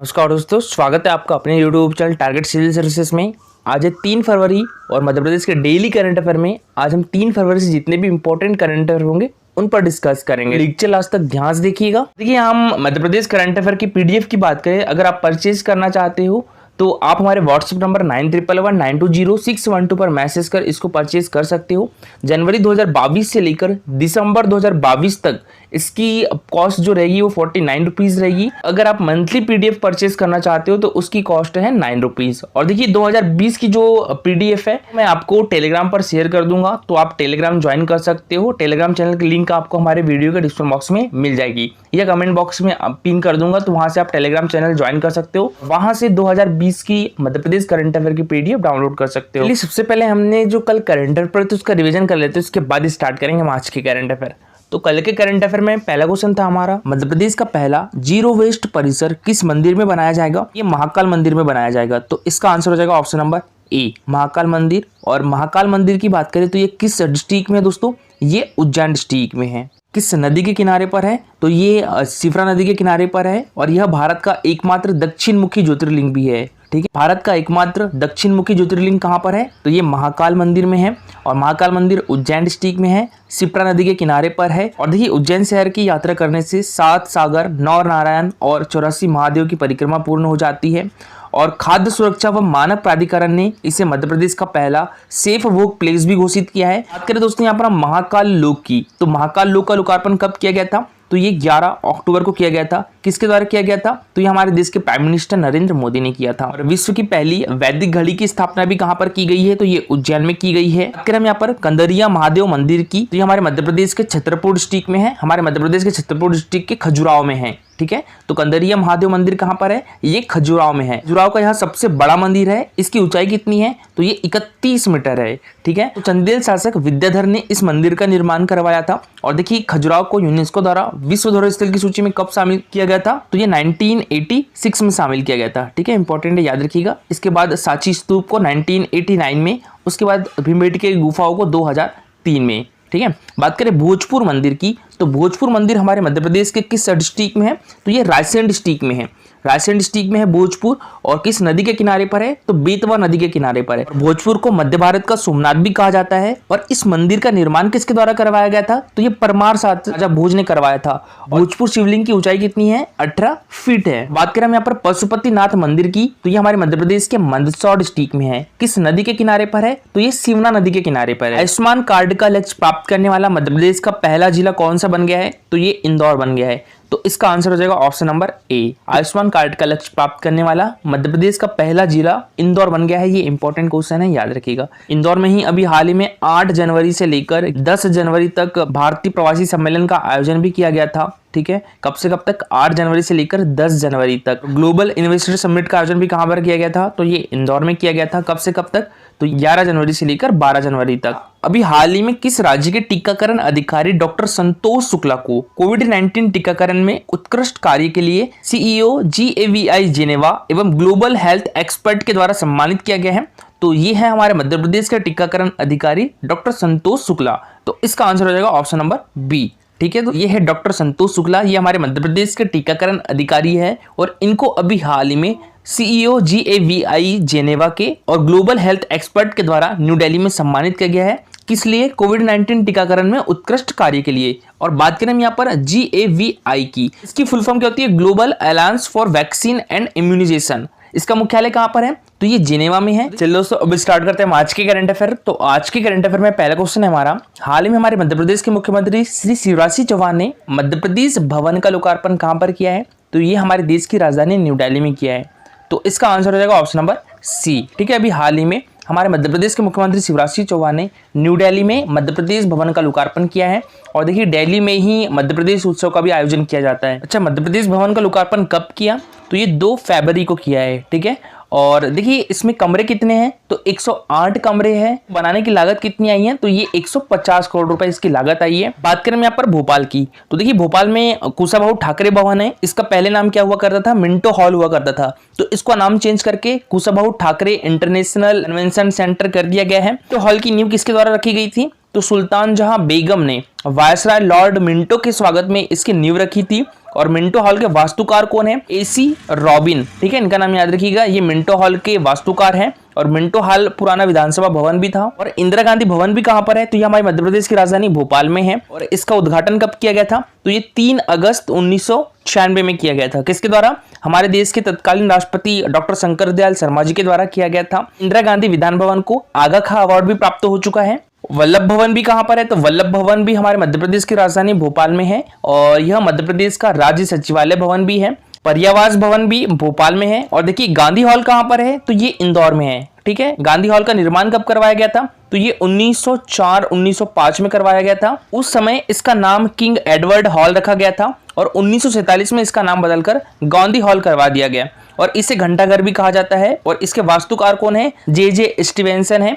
नमस्कार दोस्तों, स्वागत है आपका अपने YouTube channel target civil services में। आज है 3 फरवरी और मध्य प्रदेश के डेली करंट अफेयर में आज हम 3 फरवरी से जितने भी इंपॉर्टेंट करंट अफेयर होंगे उन पर डिस्कस करेंगे। लेक्चर लास्ट तक ध्यान से देखिएगा। देखिए, हम मध्य प्रदेश करंट अफेयर की PDF की बात करें, अगर आप परचेज करना चाहते हो तो आप हमारे व्हाट्सएप नंबर 9111920612 पर मैसेज कर इसको परचेज कर सकते हो। जनवरी 2022 से लेकर दिसंबर 2022 तक इसकी कॉस्ट जो रहेगी वो 49 रुपीज़ रहेगी। अगर आप मंथली PDF परचेज करना चाहते हो तो उसकी कॉस्ट है 9 रुपीज़। और देखिए 2020 की जो PDF है मैं आपको टेलीग्राम पर शेयर कर दूंगा, तो आप टेलीग्राम ज्वाइन कर सकते हो। टेलीग्राम चैनल की लिंक आपको हमारे वीडियो के डिस्क्रिप्शन बॉक्स में मिल जाएगी या कमेंट बॉक्स में पिन कर दूंगा, तो वहां से आप टेलीग्राम चैनल ज्वाइन कर सकते हो। वहां से 2020 की मध्य प्रदेश करंट अफेयर की PDF डाउनलोड कर सकते हो। सबसे पहले हमने जो कल करंट अफेयर पर तो उसका रिवीजन कर लेते हैं, उसके बाद स्टार्ट करेंगे हम आज के करंट अफेयर। तो कल के करंट अफेयर में पहला क्वेश्चन था हमारा, मध्य प्रदेश का पहला जीरो वेस्ट परिसर किस मंदिर में बनाया जाएगा? ये महाकाल मंदिर में बनाया जाएगा। तो इसका आंसर हो जाएगा ऑप्शन नंबर ए, महाकाल मंदिर। और महाकाल मंदिर की बात करें तो ये किस डिस्ट्रिक्ट में है दोस्तों? ये उज्जैन डिस्ट्रिक्ट में है। किस नदी के किनारे पर है? तो ये शिप्रा नदी के किनारे पर है और यह भारत का एकमात्र दक्षिण मुखी ज्योतिर्लिंग भी है। ठीक है, भारत का एकमात्र दक्षिण मुखी ज्योतिर्लिंग कहाँ पर है? तो ये महाकाल मंदिर में है और महाकाल मंदिर उज्जैन डिस्ट्रिक्ट में है, शिप्रा नदी के किनारे पर है। और देखिए, उज्जैन शहर की यात्रा करने से 7 सागर, 9 नारायण और 84 महादेव की परिक्रमा पूर्ण हो जाती है। और खाद्य सुरक्षा व मानक प्राधिकरण ने इसे मध्य प्रदेश का पहला सेफ वर्क प्लेस भी घोषित किया है। बात करें दोस्तों यहाँ पर हम महाकाल लोक की, तो महाकाल लोक का लोकार्पण कब किया गया था? तो ये 11 अक्टूबर को किया गया था। किसके द्वारा किया गया था? तो ये हमारे देश के प्राइम मिनिस्टर नरेंद्र मोदी ने किया था। और विश्व की पहली वैदिक घड़ी की स्थापना भी कहां पर की गई है? तो ये उज्जैन में की गई है। अगर हम यहाँ पर कंदरिया महादेव मंदिर की, तो ये हमारे मध्य प्रदेश के छतरपुर डिस्ट्रिक्ट में है। हमारे मध्य प्रदेश के छतरपुर डिस्ट्रिक्ट के खजुराहो में है। ठीक है, तो कंदरिया महादेव मंदिर कहां पर है? ये खजुराहो में है। खजुराहो का यहाँ सबसे बड़ा मंदिर है। इसकी ऊंचाई कितनी है? तो ये 31 मीटर है। ठीक है, तो चंदेल शासक विद्याधर ने इस मंदिर का निर्माण करवाया था। और देखिए, खजुराहो को यूनेस्को द्वारा विश्व धरोहर स्थल की सूची में कब शामिल किया गया था? तो ये 1986 में शामिल किया गया था। ठीक है, इंपॉर्टेंट है, याद रखिएगा। इसके बाद सांची स्तूप को 1989 में, उसके बाद भीमबेटका की गुफाओं को 2003 में। ठीक है, बात करें भोजपुर मंदिर की, तो भोजपुर मंदिर हमारे मध्य प्रदेश के किस डिस्ट्रिक्ट में है? तो ये रायसेन डिस्ट्रिक्ट में है। रायसेन डिस्ट्रिक्ट में है भोजपुर। और किस नदी के किनारे पर है? तो बेतवा नदी के किनारे पर है। भोजपुर को मध्य भारत का सोमनाथ भी कहा जाता है। और इस मंदिर का निर्माण किसके द्वारा करवाया गया था? तो ये परमार शासक राजा भोज ने करवाया था। भोजपुर शिवलिंग की ऊंचाई कितनी है? 18 फीट है। बात करें हम यहाँ पर पशुपतिनाथ मंदिर की, तो ये हमारे मध्य प्रदेश के मंदसौर डिस्ट्रिक्ट में है। किस नदी के किनारे पर है? तो ये शिवना नदी के किनारे पर है। आयुष्मान कार्ड का लक्ष्य प्राप्त करने वाला मध्य प्रदेश का पहला जिला कौन सा बन गया है? तो ये इंदौर बन गया है। तो इसका आंसर हो जाएगा option number A, Ayushman card का लक्ष्य प्राप्त करने वाला मध्य प्रदेश का पहला जिला इंदौर बन गया है। ये इंपॉर्टेंट क्वेश्चन है, याद रखिएगा। इंदौर में ही अभी हाल ही में 8 जनवरी से लेकर 10 जनवरी तक भारतीय प्रवासी सम्मेलन का आयोजन भी किया गया था। ठीक है, कब से कब तक? 8 जनवरी से लेकर 10 जनवरी तक। ग्लोबल इन्वेस्टर समिट का आयोजन भी कहां पर किया गया था? तो ये इंदौर में किया गया था। कब से कब तक? तो 11 जनवरी से लेकर 12 जनवरी तक। अभी हाल ही में किस राज्य के टीकाकरण अधिकारी डॉक्टर संतोष शुक्ला को कोविड-19 टीकाकरण में उत्कृष्ट कार्य के लिए CEO GAVI जेनेवा एवं ग्लोबल हेल्थ एक्सपर्ट के द्वारा सम्मानित किया गया है? तो ये है हमारे मध्य प्रदेश के टीकाकरण अधिकारी डॉक्टर संतोष शुक्ला। तो इसका आंसर हो जाएगा ऑप्शन नंबर बी। ठीक है, तो ये है डॉक्टर संतोष शुक्ला, ये हमारे मध्य प्रदेश के टीकाकरण अधिकारी है। और इनको अभी हाल ही में CEO GAVI जेनेवा के और ग्लोबल हेल्थ एक्सपर्ट के द्वारा न्यू दिल्ली में सम्मानित किया गया है। किस लिए? कोविड-19 टीकाकरण में उत्कृष्ट कार्य के लिए। और बात करें हम यहाँ पर GAVI की, इसकी फुल फॉर्म क्या होती है? Global alliance for vaccine and immunization. इसका मुख्यालय कहाँ पर है? तो ये जिनेवा में है। चलिए दोस्तों, अब स्टार्ट करते हैं आज के करंट अफेयर। तो आज के करंट अफेयर में पहला क्वेश्चन है हमारा, हाल ही में हमारे मध्य प्रदेश के मुख्यमंत्री श्री शिवराज सिंह चौहान ने मध्य प्रदेश भवन का लोकार्पण कहाँ पर किया है? तो ये हमारे देश की राजधानी न्यू दिल्ली में किया है। तो इसका आंसर हो जाएगा ऑप्शन नंबर सी। ठीक है, अभी हाल ही में हमारे मध्य प्रदेश के मुख्यमंत्री शिवराज सिंह चौहान ने न्यू दिल्ली में मध्य प्रदेश भवन का लोकार्पण किया है। और देखिए, दिल्ली में ही मध्य प्रदेश उत्सव का भी आयोजन किया जाता है। अच्छा, मध्य प्रदेश भवन का लोकार्पण कब किया? तो ये 2 फरवरी को किया है। ठीक है, और देखिए इसमें कमरे कितने हैं? तो 108 कमरे हैं। बनाने की लागत कितनी आई है? तो ये 150 करोड़ रुपए इसकी लागत आई है। बात करें यहाँ पर भोपाल की, तो देखिए भोपाल में कुशाभाऊ ठाकरे भवन है। इसका पहले नाम क्या हुआ करता था? मिंटो हॉल हुआ करता था। तो इसका नाम चेंज करके Kushabhau Thackeray international convention centre कर दिया गया है। तो हॉल की नींव किसके द्वारा रखी गई थी? तो सुल्तान जहां बेगम ने वायसराय लॉर्ड मिंटो के स्वागत में इसकी नींव रखी थी। और मिंटो हॉल के वास्तुकार कौन है? एसी रॉबिन, ठीक है, इनका नाम याद रखिएगा। ये मिंटो हॉल के वास्तुकार हैं और मिंटो हॉल पुराना विधानसभा भवन भी था। और इंदिरा गांधी भवन भी कहां पर है? तो ये हमारे मध्य प्रदेश की राजधानी भोपाल में है। और इसका उद्घाटन कब किया गया था? तो ये 3 अगस्त 1996 में किया गया था। किसके द्वारा? हमारे देश के तत्कालीन राष्ट्रपति डॉक्टर शंकर दयाल शर्मा जी के द्वारा किया गया था। इंदिरा गांधी विधान भवन को आगा खां अवार्ड भी प्राप्त हो चुका है। वल्लभ भवन भी कहां पर है? तो वल्लभ भवन भी हमारे मध्य प्रदेश की राजधानी भोपाल में है और यह मध्य प्रदेश का राज्य सचिवालय भवन भी है। पर्यावास भवन भी भोपाल में है। और देखिए गांधी हॉल कहां पर है? तो ये इंदौर में है, ठीक है। गांधी हॉल का निर्माण कब करवाया गया था? तो ये 1904-1905 में करवाया गया था। उस समय इसका नाम किंग एडवर्ड हॉल रखा गया था और 1947 में इसका नाम बदलकर गांधी हॉल करवा दिया गया और इसे घंटाघर भी कहा जाता है। और इसके वास्तुकार कौन है? जे स्टीवेंसन है।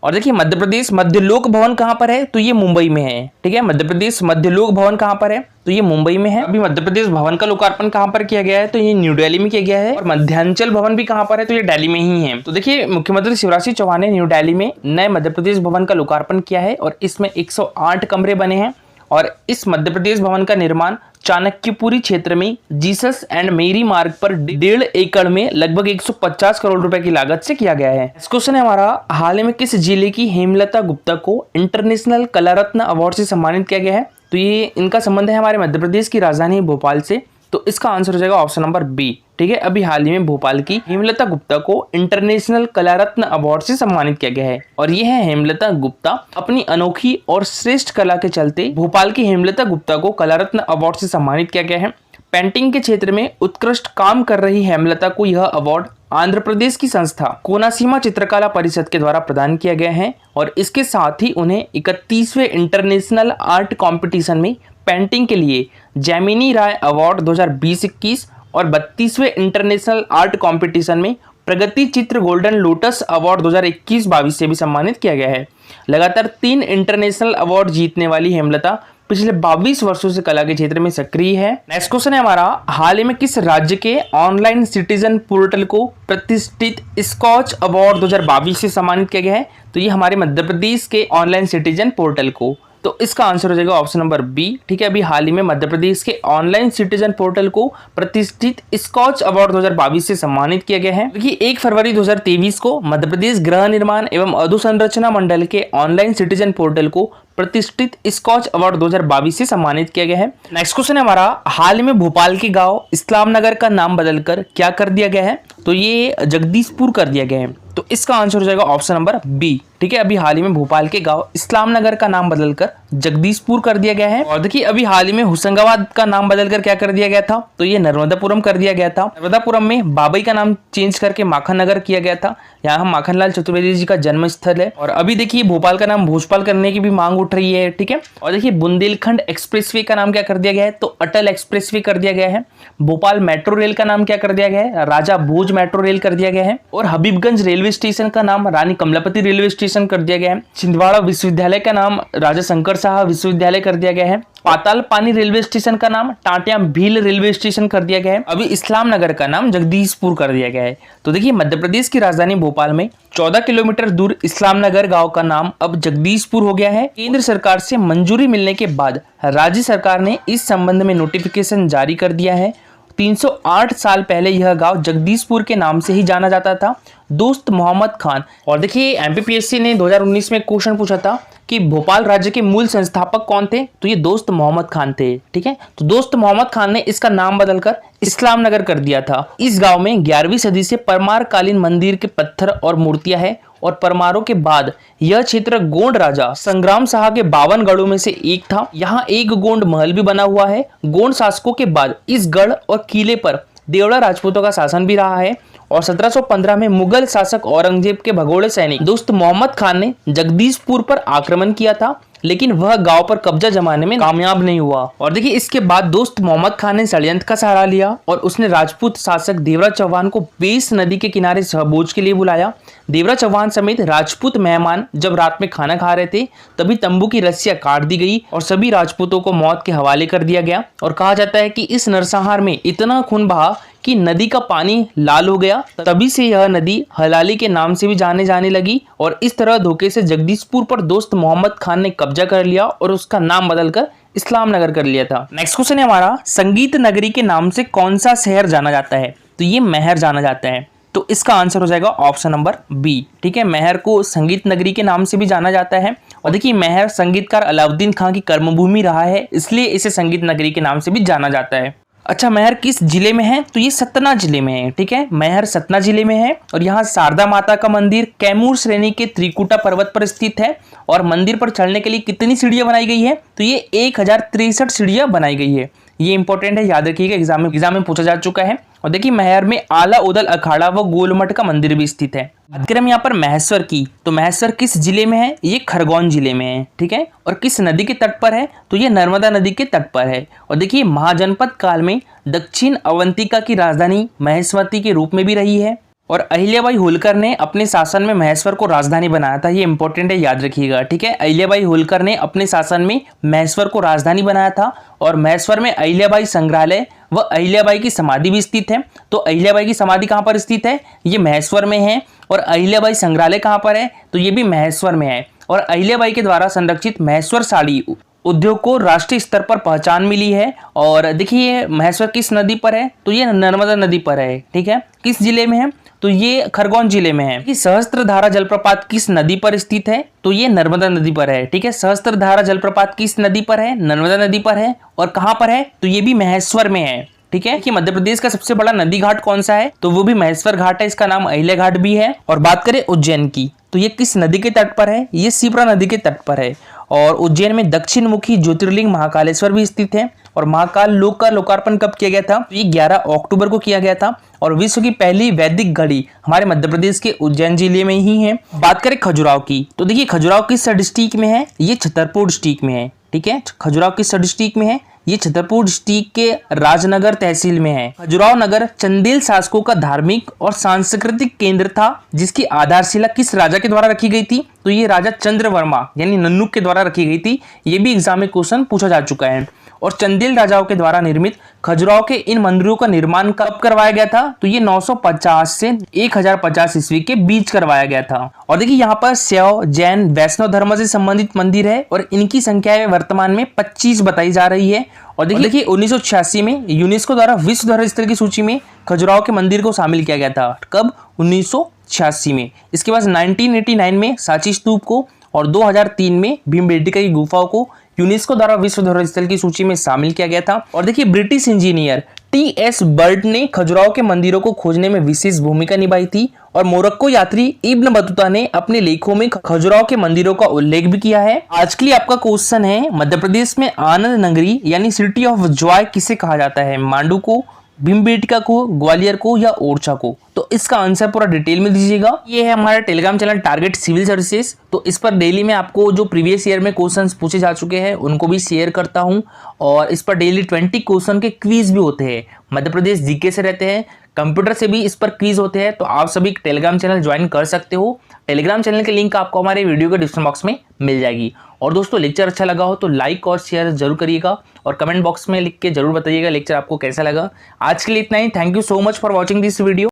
और देखिए मध्य प्रदेश मध्यलोक भवन कहां पर है? तो ये मुंबई में है, ठीक है। मध्य प्रदेश मध्यलोक भवन कहां पर है? तो ये मुंबई में है। अभी मध्य प्रदेश भवन का लोकार्पण कहां पर किया गया है? तो ये न्यू दिल्ली में किया गया है। और मध्यांचल भवन भी कहां पर है? तो ये दिल्ली में ही है। तो देखिए मुख्यमंत्री शिवराज सिंह चौहान ने न्यू दिल्ली में नए मध्य प्रदेश भवन का लोकार्पण किया है और इसमें 108 कमरे बने हैं। और इस मध्य प्रदेश भवन का निर्माण चाणक्यपुरी क्षेत्र में जीसस एंड मेरी मार्ग पर 1.5 एकड़ में लगभग 150 करोड़ रुपए की लागत से किया गया है। इस क्वेश्चन है हमारा, हाल ही में किस जिले की हेमलता गुप्ता को इंटरनेशनल कला रत्न अवार्ड से सम्मानित किया गया है? तो ये इनका संबंध है हमारे मध्य प्रदेश की राजधानी भोपाल से। तो इसका आंसर हो जाएगा ऑप्शन नंबर बी, ठीक है। अभी हाल ही में भोपाल की हेमलता गुप्ता को इंटरनेशनल कला रत्न अवार्ड से सम्मानित किया गया है और ये है हेमलता गुप्ता। अपनी अनोखी और श्रेष्ठ कला के चलते भोपाल की हेमलता गुप्ता को कला रत्न अवार्ड से सम्मानित किया गया है। पेंटिंग के क्षेत्र में उत्कृष्ट काम कर रही हेमलता को यह अवार्ड आंध्र प्रदेश की संस्था कोनासीमा चित्रकला परिषद के द्वारा प्रदान किया गया है और इसके साथ ही उन्हें 31वें इंटरनेशनल आर्ट कॉम्पिटिशन में पेंटिंग के लिए जैमिनी राय अवार्ड 2020-21 और 32वें इंटरनेशनल आर्ट कॉम्पिटिशन में प्रगति चित्र गोल्डन लोटस अवार्ड 2021-22 से भी सम्मानित किया गया है। लगातार 3 इंटरनेशनल अवार्ड जीतने वाली हेमलता पिछले 22 वर्षों से कला के क्षेत्र में सक्रिय है। नेक्स्ट क्वेश्चन है हमारा, हाल ही में किस राज्य के ऑनलाइन सिटीजन पोर्टल को प्रतिष्ठित स्कॉच अवार्ड 2022 से सम्मानित किया गया है? तो ये हमारे मध्य प्रदेश के ऑनलाइन सिटीजन पोर्टल को। तो इसका आंसर हो जाएगा ऑप्शन नंबर बी, ठीक है। अभी हाल ही में मध्य प्रदेश के ऑनलाइन सिटीजन पोर्टल को प्रतिष्ठित स्कॉच अवार्ड 2022 से सम्मानित किया गया है। देखिए 1 फरवरी 2023 को मध्य प्रदेश गृह निर्माण एवं अधोसंरचना मंडल के ऑनलाइन सिटीजन पोर्टल को प्रतिष्ठित स्कॉच अवार्ड 2022 से सम्मानित किया गया है। नेक्स्ट क्वेश्चन है हमारा, हाल ही में भोपाल के गांव इस्लाम नगर का नाम बदलकर क्या कर दिया गया है? तो ये जगदीशपुर कर दिया गया है। तो इसका आंसर हो जाएगा ऑप्शन नंबर बी, ठीक है। अभी हाल ही में भोपाल के गांव इस्लाम नगर का नाम बदलकर जगदीशपुर कर दिया गया है। और देखिए अभी हाल ही में होशंगाबाद का नाम बदलकर क्या कर दिया गया था? तो ये नर्मदापुरम कर दिया गया था। नर्मदापुरम में बाबई का नाम चेंज करके माखन नगर किया गया था। यहाँ माखनलाल चतुर्वेदी जी का जन्म स्थल है। और अभी देखिए भोपाल का नाम भोजपाल करने की भी मांग उठ रही है, ठीक है। और देखिए बुंदेलखंड एक्सप्रेसवे का नाम क्या कर दिया गया है? तो अटल एक्सप्रेसवे कर दिया गया है। भोपाल मेट्रो रेल का नाम क्या कर दिया गया है? राजा भोज मेट्रो रेल कर दिया गया है। और हबीबगंज रेलवे स्टेशन का नाम रानी कमलापति रेलवे स्टेशन कर दिया गया है। छिंदवाड़ा विश्वविद्यालय का नाम राजा शंकर साहब विश्वविद्यालय कर दिया गया है। पाताल पानी रेलवे स्टेशन का नाम टाटिया भील रेलवे स्टेशन कर दिया गया है। अभी इस्लाम नगर का नाम जगदीशपुर कर दिया गया है। तो देखिए मध्य प्रदेश की राजधानी भोपाल में 14 किलोमीटर दूर इस्लाम नगर गांव का नाम अब जगदीशपुर हो गया है। केंद्र सरकार से मंजूरी मिलने के बाद राज्य सरकार ने इस संबंध में नोटिफिकेशन जारी कर दिया है। 308 साल पहले यह गांव जगदीशपुर के नाम से ही जाना जाता था। दोस्त मोहम्मद खान। और देखिए एमपीपीएससी ने 2019 में क्वेश्चन पूछा था कि भोपाल राज्य के मूल संस्थापक कौन थे? तो ये दोस्त मोहम्मद खान थे, ठीक है। तो दोस्त मोहम्मद खान ने इसका नाम बदलकर इस्लाम नगर कर दिया था। इस गांव में 11वीं सदी से परमार कालीन मंदिर के पत्थर और मूर्तियां हैं और परमारों के बाद यह क्षेत्र गोंड राजा संग्राम शाह के 52 गढ़ों में से एक था। यहाँ एक गोंड महल भी बना हुआ है। गोंड शासकों के बाद इस गढ़ और किले पर देवड़ा राजपूतों का शासन भी रहा है। और 1715 में मुगल शासक औरंगजेब के भगोड़े सैनिक दोस्त मोहम्मद खान ने जगदीशपुर पर आक्रमण किया था, लेकिन वह गांव पर कब्जा जमाने में कामयाब नहीं हुआ। और देखिए इसके बाद दोस्त मोहम्मद खान ने षड्यंत्र का सहारा लिया और उसने राजपूत शासक देवराज चौहान को बेस नदी के किनारे सहभोज के लिए बुलाया। देवराज चौहान समेत राजपूत मेहमान जब रात में खाना खा रहे थे तभी तंबू की रस्सियां काट दी गई और सभी राजपूतों को मौत के हवाले कर दिया गया। और कहा जाता है कि इस नरसंहार में इतना खून बहा कि नदी का पानी लाल हो गया। तभी से यह नदी हलाली के नाम से भी जाने जाने लगी। और इस तरह धोखे से जगदीशपुर पर दोस्त मोहम्मद खान ने कब्जा कर लिया और उसका नाम बदलकर इस्लाम नगर कर लिया था। नेक्स्ट क्वेश्चन है हमारा, संगीत नगरी के नाम से कौन सा शहर जाना जाता है? तो ये महर जाना जाता है। तो इसका आंसर हो जाएगा ऑप्शन नंबर बी। ठीक है, महर को संगीत नगरी के नाम से भी जाना जाता है। और देखिए महर संगीतकार अलाउद्दीन खां की कर्मभूमि रहा है, इसलिए इसे संगीत नगरी के नाम से भी जाना जाता है। अच्छा, महर किस जिले में है? तो ये सतना जिले में है। ठीक है, महर सतना जिले में है और यहाँ शारदा माता का मंदिर कैमूर श्रेणी के त्रिकुटा पर्वत पर स्थित है। और मंदिर पर चढ़ने के लिए कितनी सीढ़ियां बनाई गई है? तो ये 1063 सीढ़ियां बनाई गई है। ये इंपॉर्टेंट है, याद रखिएगा, एग्जाम में पूछा जा चुका है। और देखिए महर में आला उदल अखाड़ा व गोलमठ का मंदिर भी स्थित है। बात करें हम यहाँ पर महेश्वर की, तो महेश्वर किस जिले में है? ये खरगोन जिले में है। ठीक है, और किस नदी के तट पर है? तो ये नर्मदा नदी के तट पर है। और देखिए महाजनपद काल में दक्षिण अवंतिका की राजधानी महेश्वती के रूप में भी रही है। और अहिल्याबाई होलकर ने अपने शासन में महेश्वर को राजधानी बनाया था। ये इंपॉर्टेंट है, याद रखिएगा। ठीक है, अहिल्याबाई होलकर ने अपने शासन में महेश्वर को राजधानी बनाया था। और महेश्वर में अहिल्याबाई संग्रहालय व अहिल्याबाई की समाधि भी स्थित है। तो अहिल्याबाई की समाधि कहाँ पर स्थित है? ये महेश्वर में है। और अहिल्याबाई संग्रहालय कहाँ पर है? तो ये भी महेश्वर में है। और अहिल्याबाई के द्वारा संरक्षित महेश्वर साड़ी उद्योग को राष्ट्रीय स्तर पर पहचान मिली है। और देखिए महेश्वर किस नदी पर है? तो ये नर्मदा नदी पर है। ठीक है, किस जिले में है? तो ये खरगोन जिले में है। सहस्त्रधारा जलप्रपात किस नदी पर स्थित है? तो ये नर्मदा नदी पर है। ठीक है, सहस्त्रधारा जलप्रपात किस नदी पर है? नर्मदा नदी पर है। और कहां पर है? तो ये भी महेश्वर में है। ठीक है, कि मध्य प्रदेश का सबसे बड़ा नदी घाट कौन सा है? तो वो भी महेश्वर घाट है, इसका नाम अहिल्या घाट भी है। और बात करें उज्जैन की, तो ये किस नदी के तट पर है? ये शिप्रा नदी के तट पर है। और उज्जैन में दक्षिण मुखी ज्योतिर्लिंग महाकालेश्वर भी स्थित है। और महाकाल लोक का लोकार्पण कब किया गया था? तो ये 11 अक्टूबर को किया गया था। और विश्व की पहली वैदिक घड़ी हमारे मध्य प्रदेश के उज्जैन जिले में ही है। बात करें खजुराहो की, तो देखिए खजुराहो किस डिस्ट्रिक्ट में है? ये छतरपुर डिस्ट्रिक्ट में है। ठीक है, खजुराहो किस डिस्ट्रिक्ट में है? ये छतरपुर डिस्ट्रिक्ट के राजनगर तहसील में है। खजुराहो नगर चंदेल शासकों का धार्मिक और सांस्कृतिक केंद्र था, जिसकी आधारशिला किस राजा के द्वारा रखी गई थी? तो ये राजा चंद्रवर्मा यानी नन्नुक के द्वारा रखी गई थी। ये भी एग्जाम में क्वेश्चन पूछा जा चुका है। और चंदेल राजाओं के द्वारा निर्मित खजुराहो के इन मंदिरों का निर्माण कब करवाया गया था? तो ये 950 से 1050 ईस्वी के बीच करवाया गया था। और देखिए यहाँ पर शैव, जैन, वैष्णव धर्म से संबंधित मंदिर है और इनकी संख्या वर्तमान में 25 बताई जा रही है। और देखिए 1986 में यूनेस्को द्वारा विश्व धरोहर स्थल की सूची में खजुराहो के मंदिर को शामिल किया गया था। कब? 1986 में। इसके बाद 1989 में सांची स्तूप को और 2003 में भीमबेटका की गुफाओं को यूनेस्को द्वारा विश्व धरोहर स्थल की सूची में शामिल किया गया था। और देखिए ब्रिटिश इंजीनियर टी.एस. बर्ट ने खजुराहो के मंदिरों को खोजने में विशेष भूमिका निभाई थी। और मोरक्को यात्री इब्न बतूता ने अपने लेखों में खजुराहो के मंदिरों का उल्लेख भी किया है। आज के लिए आपका क्वेश्चन है, मध्य प्रदेश में आनंद नगरी यानी सिटी ऑफ जॉय किसे कहा जाता है? मांडू को, भीमबेटका को, ग्वालियर को या ओरछा को? तो इसका आंसर पूरा डिटेल में दीजिएगा। ये है हमारा Telegram channel target civil services. तो इस पर डेली में आपको जो प्रीवियस ईयर में क्वेश्चंस पूछे जा चुके हैं उनको भी शेयर करता हूं। और इस पर डेली 20 क्वेश्चन के क्विज भी होते हैं। मध्य प्रदेश जीके से रहते हैं, कंप्यूटर से भी इस पर क्विज होते हैं। तो आप सभी टेलीग्राम चैनल ज्वाइन कर सकते हो। टेलीग्राम चैनल के लिंक आपको हमारे वीडियो के डिस्क्रिप्शन बॉक्स में मिल जाएगी। और दोस्तों लेक्चर अच्छा लगा हो तो लाइक और शेयर जरूर करिएगा और कमेंट बॉक्स में लिख के जरूर बताइएगा लेक्चर आपको कैसा लगा। आज के लिए इतना ही। Thank you so much for watching this video.